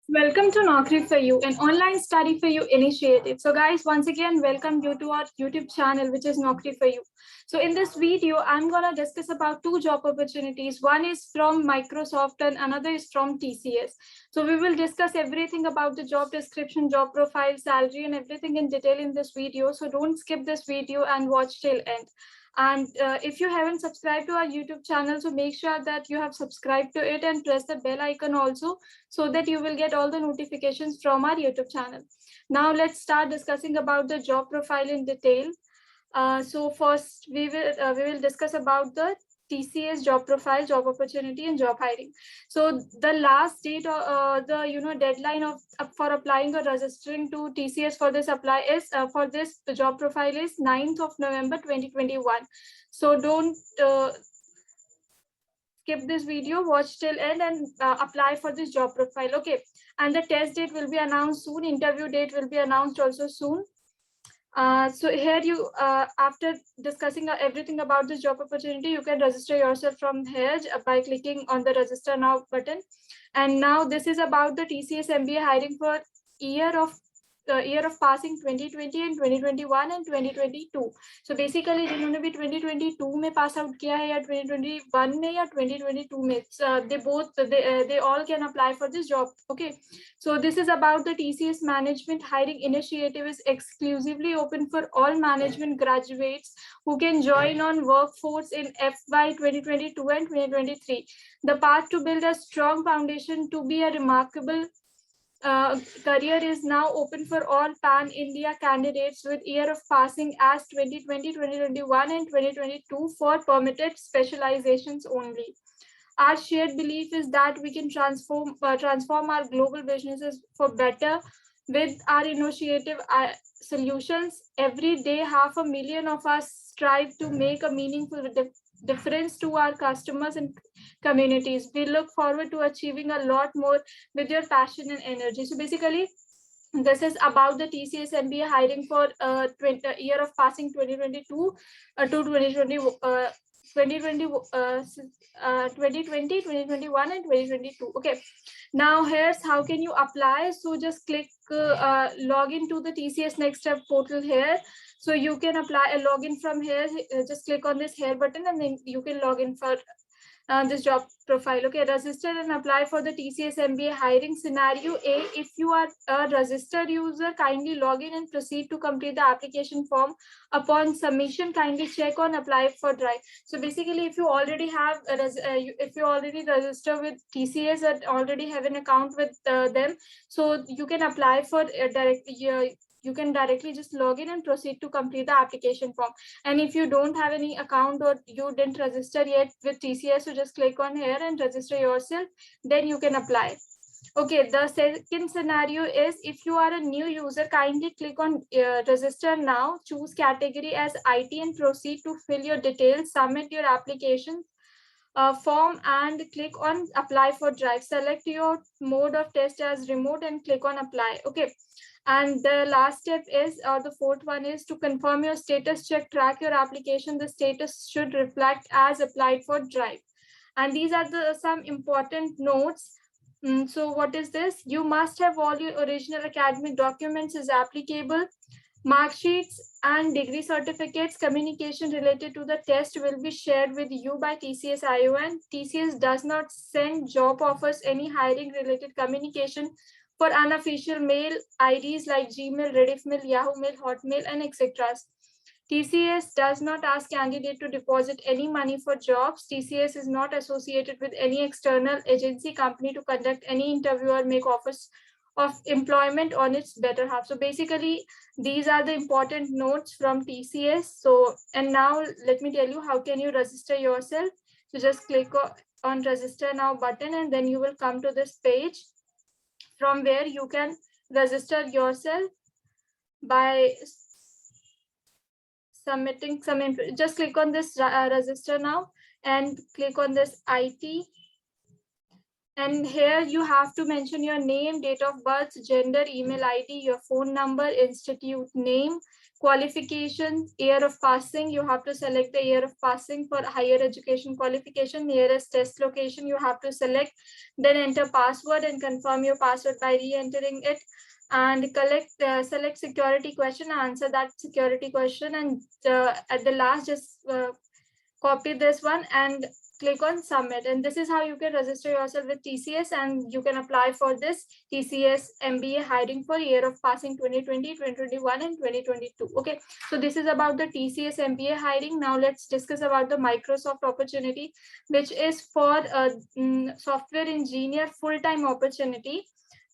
Welcome to Naukri for You, an online study for you initiative. So guys, once again, welcome you to our YouTube channel, which is Naukri for You. So in this video, I'm going to discuss about two job opportunities. One is from Microsoft and another is from TCS. So we will discuss everything about the job description, job profile, salary, and everything in detail in this video. So don't skip this video and watch till end. And if you haven't subscribed to our YouTube channel, so make sure that you have subscribed to it and press the bell icon also, so that you will get all the notifications from our YouTube channel. Now let's start discussing about the job profile in detail. So first we will discuss about the TCS job profile, job opportunity, and job hiring. So the last date, the deadline of for applying or registering to TCS for this for this job profile is 9th of November 2021. So don't skip this video, watch till end, and apply for this job profile. Okay, and the test date will be announced soon. Interview date will be announced also soon. So here you, after discussing everything about this job opportunity, you can register yourself from here by clicking on the register now button. And now this is about the TCS MBA hiring for year of passing 2020 and 2021 and 2022. So basically जिन्होंने भी 2022 में pass out किया है या 2021 में या 2022 में, they all can apply for this job. Okay, so this is about the TCS management hiring initiative is exclusively open for all management graduates who can join on workforce in FY 2022 and 2023. The path to build a strong foundation to be a remarkable career is now open for all pan-India candidates with year of passing as 2020, 2021 and 2022 for permitted specializations only. Our shared belief is that we can transform our global businesses for better with our innovative solutions. Every day, 500,000 of us strive to make a meaningful difference to our customers and communities. We look forward to achieving a lot more with your passion and energy. So basically, this is about the TCS MBA hiring for year of passing 2022 to 2020. 2020, 2021 and 2022. Okay, now here's how can you apply. So just click log into the TCS Next Step portal here. So you can apply a login from here. Just click on this here button and then you can log in for this job profile. Okay, register and apply for the TCS MBA hiring scenario A. If you are a registered user, kindly log in and proceed to complete the application form. Upon submission, kindly check on apply for drive. So basically, if you already have if you already register with TCS and already have an account with them, so you can apply for you can directly just log in and proceed to complete the application form. And if you don't have any account or you didn't register yet with TCS, so just click on here and register yourself, then you can apply. Okay, the second scenario is if you are a new user, kindly click on register now, choose category as IT and proceed to fill your details, submit your application form and click on apply for drive. Select your mode of test as remote and click on apply. Okay, and the last step is, the fourth one is to confirm your status check, track your application. The status should reflect as applied for drive. And these are the some important notes. So what is this? You must have all your original academic documents as applicable. Mark sheets and degree certificates. Communication related to the test will be shared with you by TCS ION. TCS does not send job offers, any hiring related communication for unofficial mail IDs like Gmail, Rediffmail, Yahoo Mail, Hotmail, and etc. TCS does not ask candidate to deposit any money for jobs. TCS is not associated with any external agency company to conduct any interview or make offers of employment on its better half. So basically, these are the important notes from TCS. So, and now let me tell you how can you register yourself. So just click on register now button and then you will come to this page from where you can register yourself by submitting some info. Just click on this register now and click on this IT And here you have to mention your name, date of birth, gender, email ID, your phone number, institute name, qualification, year of passing. You have to select the year of passing for higher education qualification, nearest test location you have to select, then enter password and confirm your password by re-entering it, and select security question, answer that security question, and at the last just copy this one and click on submit. And this is how you can register yourself with TCS, and you can apply for this TCS MBA hiring for year of passing 2020, 2021 and 2022. Okay, so this is about the TCS MBA hiring. Now let's discuss about the Microsoft opportunity, which is for a software engineer full-time opportunity,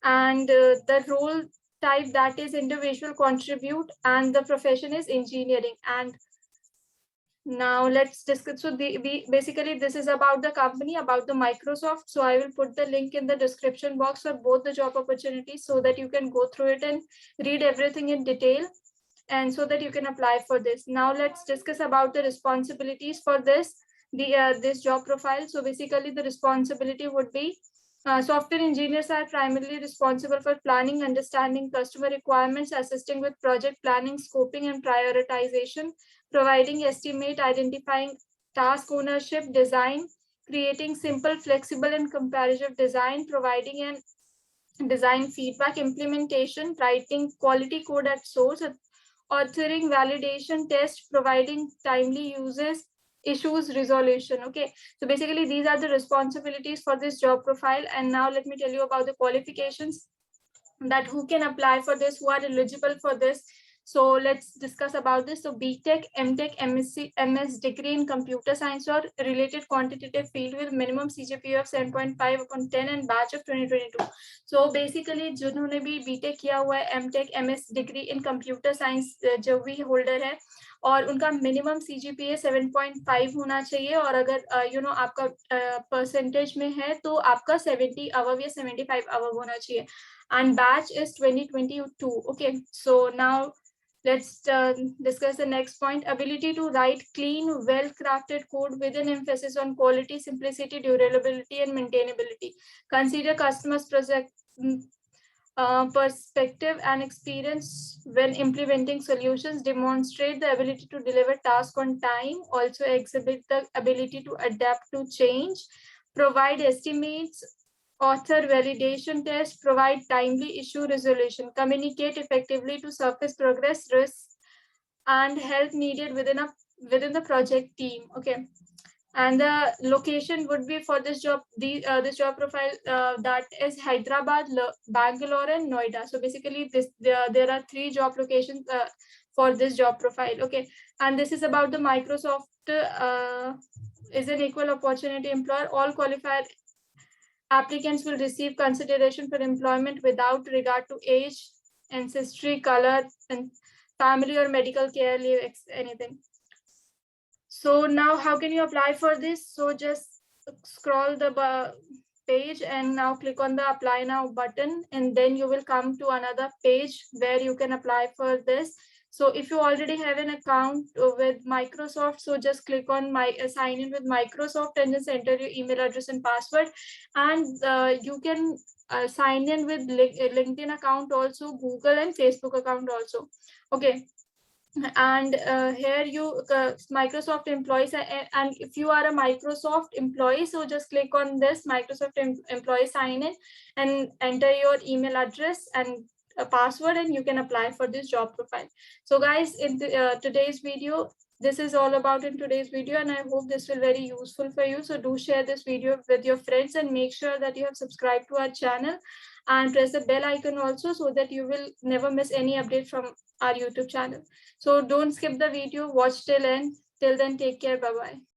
and the role type that is individual contribute, and the profession is engineering. And now let's discuss. So basically this is about the company, about the Microsoft. So I will put the link in the description box for both the job opportunities so that you can go through it and read everything in detail, and so that you can apply for this. Now let's discuss about the responsibilities for this job profile. So basically the responsibility would be software engineers are primarily responsible for planning, understanding customer requirements, assisting with project planning, scoping and prioritization, providing estimate, identifying task ownership, design, creating simple, flexible and comparative design, providing an design feedback, implementation, writing quality code at source, authoring, validation, test, providing timely issues resolution. Okay, so basically these are the responsibilities for this job profile. And now let me tell you about the qualifications, that who can apply for this, who are eligible for this. So let's discuss about this. So BTech, MTech, MSc, MS degree in computer science or related quantitative field with minimum CGPA of 7.5 upon 10 and batch of 2022. So basically जिन्होंने भी BTech किया हुआ है, MTech, MS degree in computer science जो भी holder है, और उनका मिनिमम CGPA 7.5 होना चाहिए, और अगर आपका परसेंटेज में है तो आपका 70 above या 75 above होना चाहिए, and batch is 2022. Okay, so now let's discuss the next point. Ability to write clean, well-crafted code with an emphasis on quality, simplicity, durability, and maintainability. Consider customers' perspective and experience when implementing solutions. Demonstrate the ability to deliver tasks on time. Also exhibit the ability to adapt to change. Provide estimates, author validation test, provide timely issue resolution, communicate effectively to surface progress, risks, and help needed within the project team. Okay, and the location would be for this job, this job profile, that is Hyderabad, Bangalore, and Noida. So basically, there are 3 job locations for this job profile. Okay, and this is about the Microsoft is an equal opportunity employer. All qualified applicants will receive consideration for employment without regard to age, ancestry, color, and family or medical care leave, anything. So now how can you apply for this? So just scroll the page and now click on the apply now button, and then you will come to another page where you can apply for this. So if you already have an account with Microsoft, so just click on sign in with Microsoft and just enter your email address and password. And you can sign in with LinkedIn account also, Google and Facebook account also. Okay. And here you Microsoft employees, and if you are a Microsoft employee, so just click on this Microsoft employee sign in and enter your email address and a password, and you can apply for this job profile. So guys, in today's video, this is all about in today's video, and I hope this will very useful for you. So do share this video with your friends and make sure that you have subscribed to our channel and press the bell icon also, so that you will never miss any update from our YouTube channel. So don't skip the video, watch till end. Till then, take care. Bye-bye.